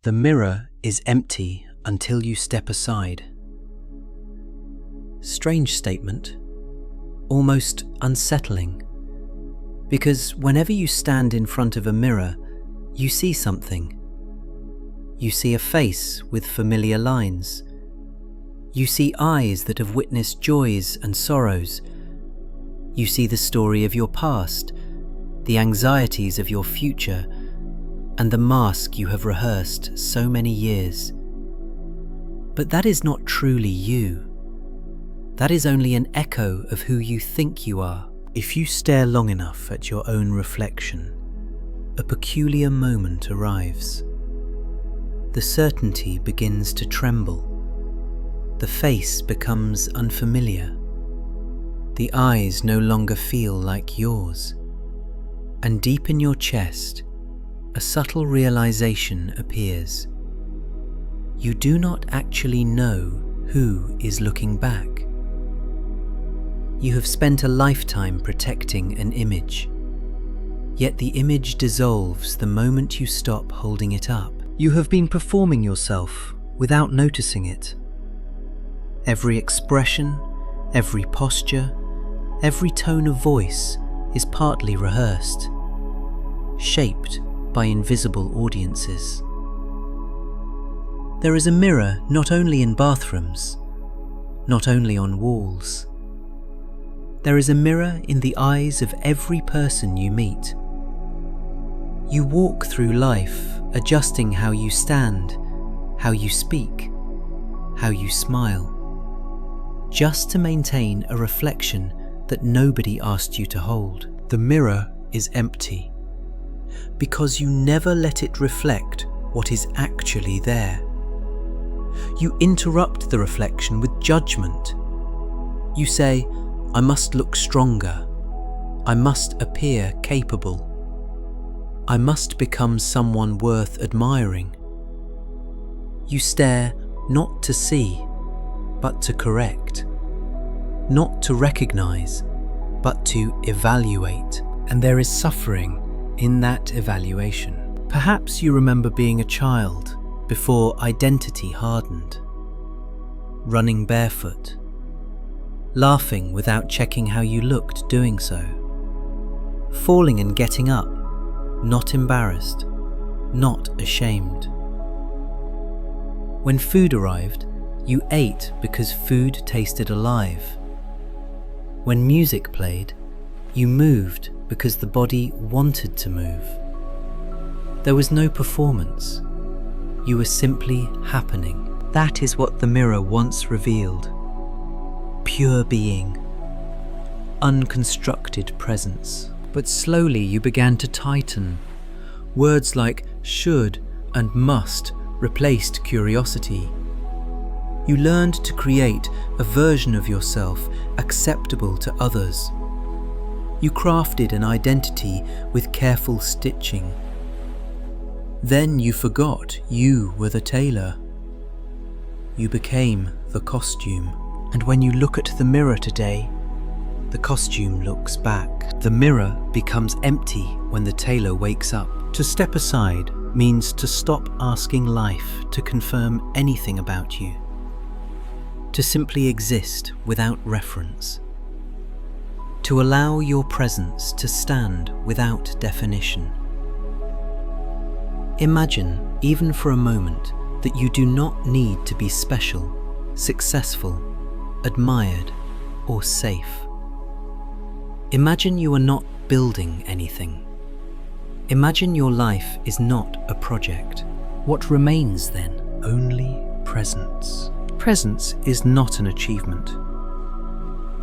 The mirror is empty until you step aside. Strange statement, almost unsettling, because whenever you stand in front of a mirror, you see something. You see a face with familiar lines. You see eyes that have witnessed joys and sorrows. You see the story of your past, the anxieties of your future, and the mask you have rehearsed so many years. But that is not truly you. That is only an echo of who you think you are. If you stare long enough at your own reflection, a peculiar moment arrives. The certainty begins to tremble. The face becomes unfamiliar. The eyes no longer feel like yours. And deep in your chest, a subtle realization appears. You do not actually know who is looking back. You have spent a lifetime protecting an image, yet the image dissolves the moment you stop holding it up. You have been performing yourself without noticing it. Every expression, every posture, every tone of voice is partly rehearsed, shaped by invisible audiences. There is a mirror not only in bathrooms, not only on walls. There is a mirror in the eyes of every person you meet. You walk through life adjusting how you stand, how you speak, how you smile, just to maintain a reflection that nobody asked you to hold. The mirror is empty, because you never let it reflect what is actually there. You interrupt the reflection with judgment. You say, I must look stronger. I must appear capable. I must become someone worth admiring. You stare not to see, but to correct. Not to recognize, but to evaluate. And there is suffering in that evaluation. Perhaps you remember being a child before identity hardened, running barefoot, laughing without checking how you looked doing so, falling and getting up, not embarrassed, not ashamed. When food arrived, you ate because food tasted alive. When music played, you moved because the body wanted to move. There was no performance. You were simply happening. That is what the mirror once revealed. Pure being, unconstructed presence. But slowly you began to tighten. Words like should and must replaced curiosity. You learned to create a version of yourself acceptable to others. You crafted an identity with careful stitching. Then you forgot you were the tailor. You became the costume. And when you look at the mirror today, the costume looks back. The mirror becomes empty when the tailor wakes up. To step aside means to stop asking life to confirm anything about you. To simply exist without reference. To allow your presence to stand without definition. Imagine, even for a moment, that you do not need to be special, successful, admired, or safe. Imagine you are not building anything. Imagine your life is not a project. What remains then? Only presence. Presence is not an achievement.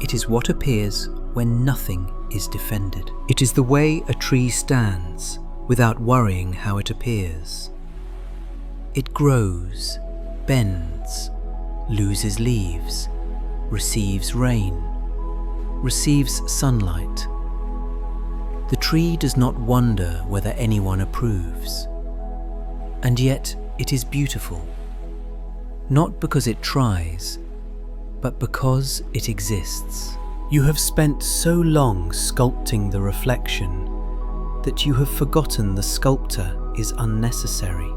It is what appears when nothing is defended. It is the way a tree stands without worrying how it appears. It grows, bends, loses leaves, receives rain, receives sunlight. The tree does not wonder whether anyone approves. And yet it is beautiful, not because it tries, but because it exists. You have spent so long sculpting the reflection that you have forgotten the sculptor is unnecessary.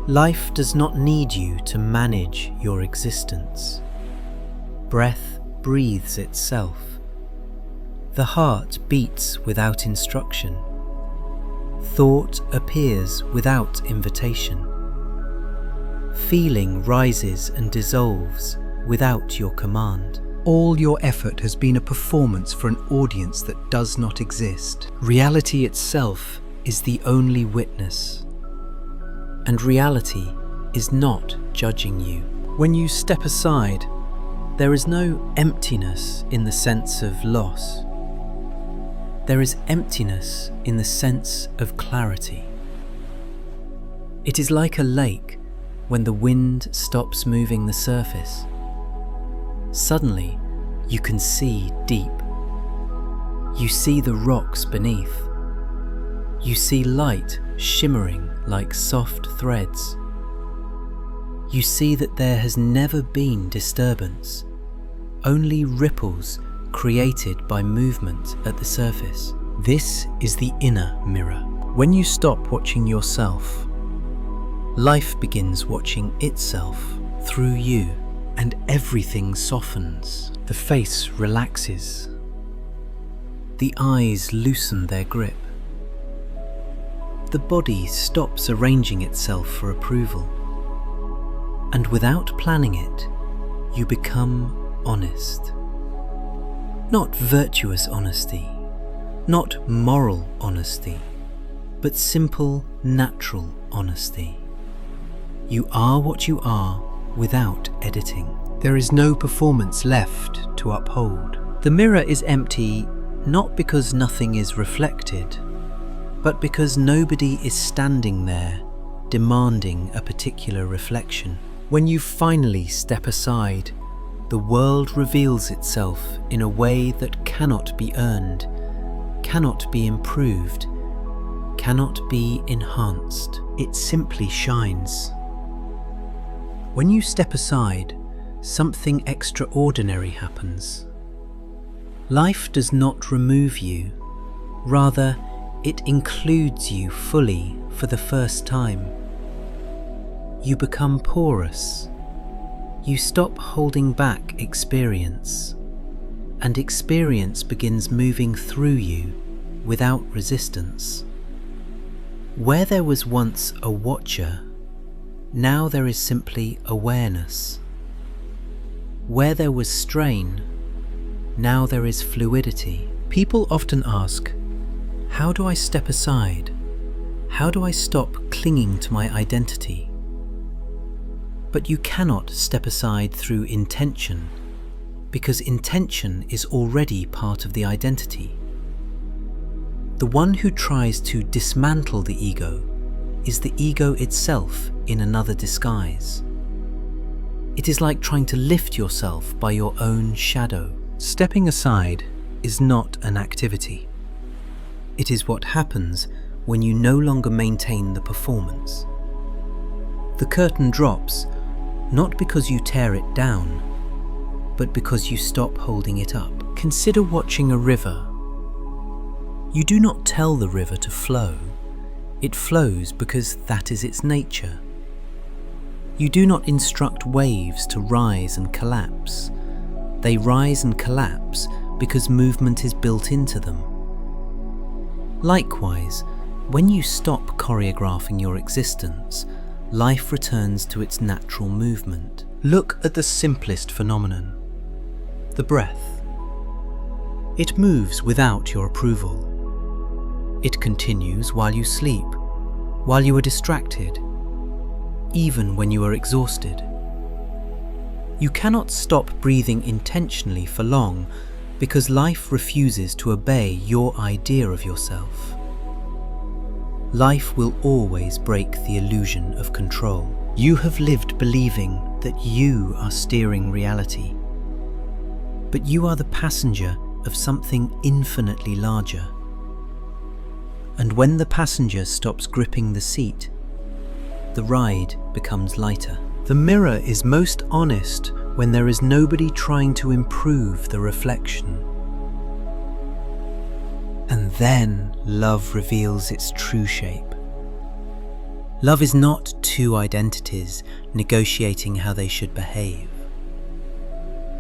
Life does not need you to manage your existence. Breath breathes itself. The heart beats without instruction. Thought appears without invitation. Feeling rises and dissolves without your command. All your effort has been a performance for an audience that does not exist. Reality itself is the only witness. And reality is not judging you. When you step aside, there is no emptiness in the sense of loss. There is emptiness in the sense of clarity. It is like a lake when the wind stops moving the surface. Suddenly, you can see deep. You see the rocks beneath. You see light shimmering like soft threads. You see that there has never been disturbance, only ripples created by movement at the surface. This is the inner mirror. When you stop watching yourself, life begins watching itself through you, and everything softens. The face relaxes. The eyes loosen their grip. The body stops arranging itself for approval. And without planning it, you become honest. Not virtuous honesty, not moral honesty, but simple, natural honesty. You are what you are without editing. There is no performance left to uphold. The mirror is empty not because nothing is reflected, but because nobody is standing there demanding a particular reflection. When you finally step aside, the world reveals itself in a way that cannot be earned, cannot be improved, cannot be enhanced. It simply shines. When you step aside, something extraordinary happens. Life does not remove you, rather, it includes you fully for the first time. You become porous. You stop holding back experience, and experience begins moving through you without resistance. Where there was once a watcher, now there is simply awareness. Where there was strain, now there is fluidity. People often ask, how do I step aside? How do I stop clinging to my identity? But you cannot step aside through intention, because intention is already part of the identity. The one who tries to dismantle the ego is the ego itself in another disguise. It is like trying to lift yourself by your own shadow. Stepping aside is not an activity. It is what happens when you no longer maintain the performance. The curtain drops, not because you tear it down, but because you stop holding it up. Consider watching a river. You do not tell the river to flow. It flows because that is its nature. You do not instruct waves to rise and collapse. They rise and collapse because movement is built into them. Likewise, when you stop choreographing your existence, life returns to its natural movement. Look at the simplest phenomenon, the breath. It moves without your approval. It continues while you sleep, while you are distracted, even when you are exhausted. You cannot stop breathing intentionally for long because life refuses to obey your idea of yourself. Life will always break the illusion of control. You have lived believing that you are steering reality, but you are the passenger of something infinitely larger. And when the passenger stops gripping the seat, the ride becomes lighter. The mirror is most honest when there is nobody trying to improve the reflection. And then love reveals its true shape. Love is not two identities negotiating how they should behave.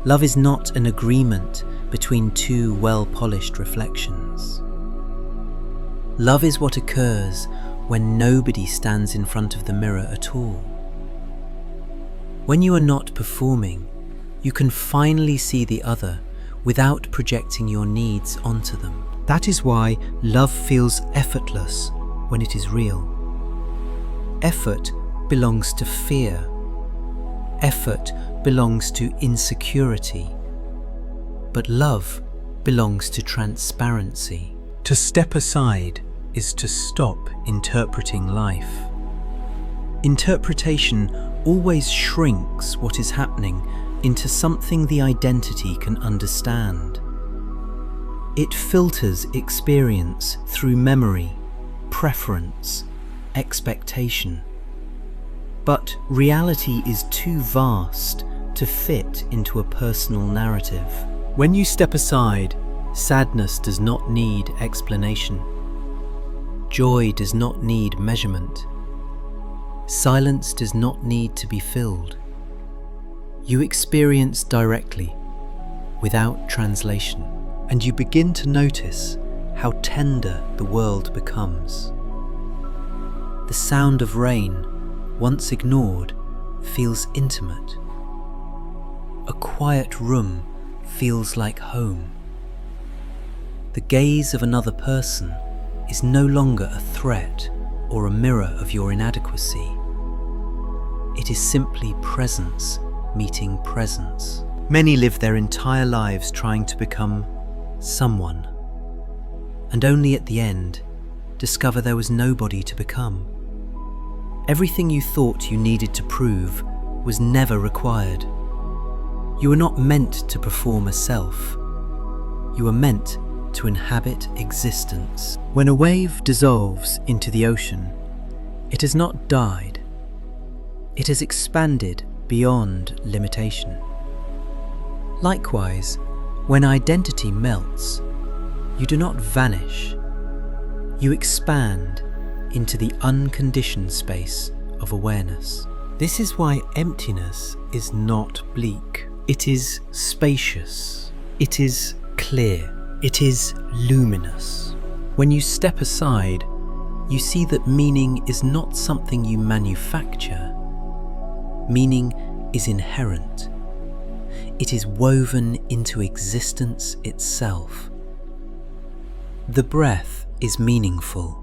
Love is not an agreement between two well-polished reflections. Love is what occurs when nobody stands in front of the mirror at all. When you are not performing, you can finally see the other without projecting your needs onto them. That is why love feels effortless when it is real. Effort belongs to fear. Effort belongs to insecurity. But love belongs to transparency. To step aside is to stop interpreting life. Interpretation always shrinks what is happening into something the identity can understand. It filters experience through memory, preference, expectation. But reality is too vast to fit into a personal narrative. When you step aside, sadness does not need explanation. Joy does not need measurement. Silence does not need to be filled. You experience directly, without translation, and you begin to notice how tender the world becomes. The sound of rain, once ignored, feels intimate. A quiet room feels like home. The gaze of another person is no longer a threat or a mirror of your inadequacy. It is simply presence meeting presence. Many live their entire lives trying to become someone, and only at the end discover there was nobody to become. Everything you thought you needed to prove was never required. You were not meant to perform a self. You were meant to inhabit existence. When a wave dissolves into the ocean, it has not died. It has expanded beyond limitation. Likewise, when identity melts, you do not vanish. You expand into the unconditioned space of awareness. This is why emptiness is not bleak. It is spacious. It is clear. It is luminous. When you step aside, you see that meaning is not something you manufacture. Meaning is inherent. It is woven into existence itself. The breath is meaningful.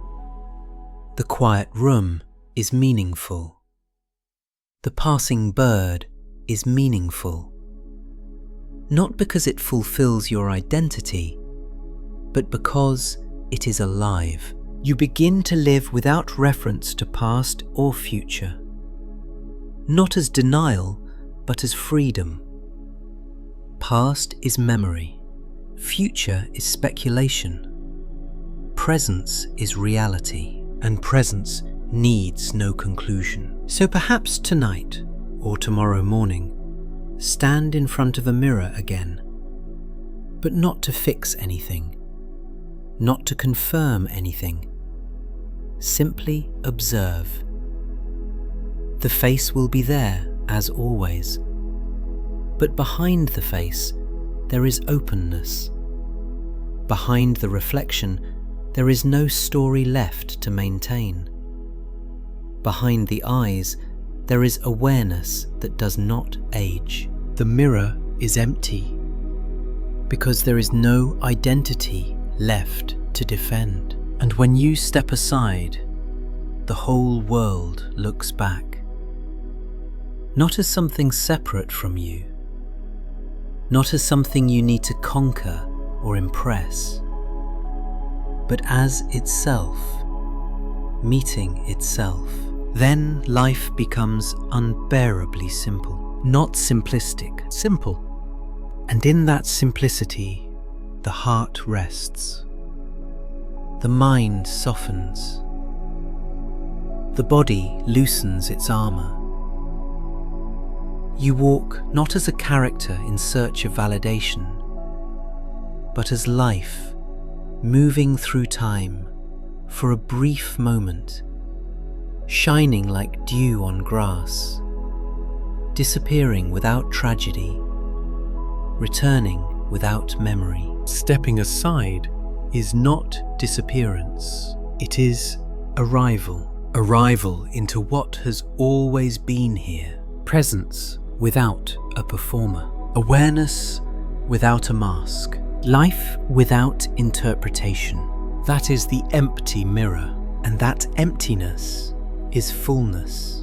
The quiet room is meaningful. The passing bird is meaningful. Not because it fulfills your identity, but because it is alive. You begin to live without reference to past or future. Not as denial, but as freedom. Past is memory. Future is speculation. Presence is reality, and presence needs no conclusion. So perhaps tonight, or tomorrow morning, stand in front of a mirror again, but not to fix anything, not to confirm anything. Simply observe. The face will be there, as always, but behind the face, there is openness. Behind the reflection, there is no story left to maintain. Behind the eyes, there is awareness that does not age. The mirror is empty, because there is no identity left to defend. And when you step aside, the whole world looks back. Not as something separate from you, not as something you need to conquer or impress, but as itself, meeting itself. Then life becomes unbearably simple, not simplistic, simple. And in that simplicity, the heart rests. The mind softens. The body loosens its armor. You walk not as a character in search of validation, but as life, moving through time for a brief moment, shining like dew on grass, disappearing without tragedy, returning without memory. Stepping aside is not disappearance, it is arrival. Arrival into what has always been here. Presence without a performer. Awareness without a mask. Life without interpretation. That is the empty mirror, and that emptiness is fullness.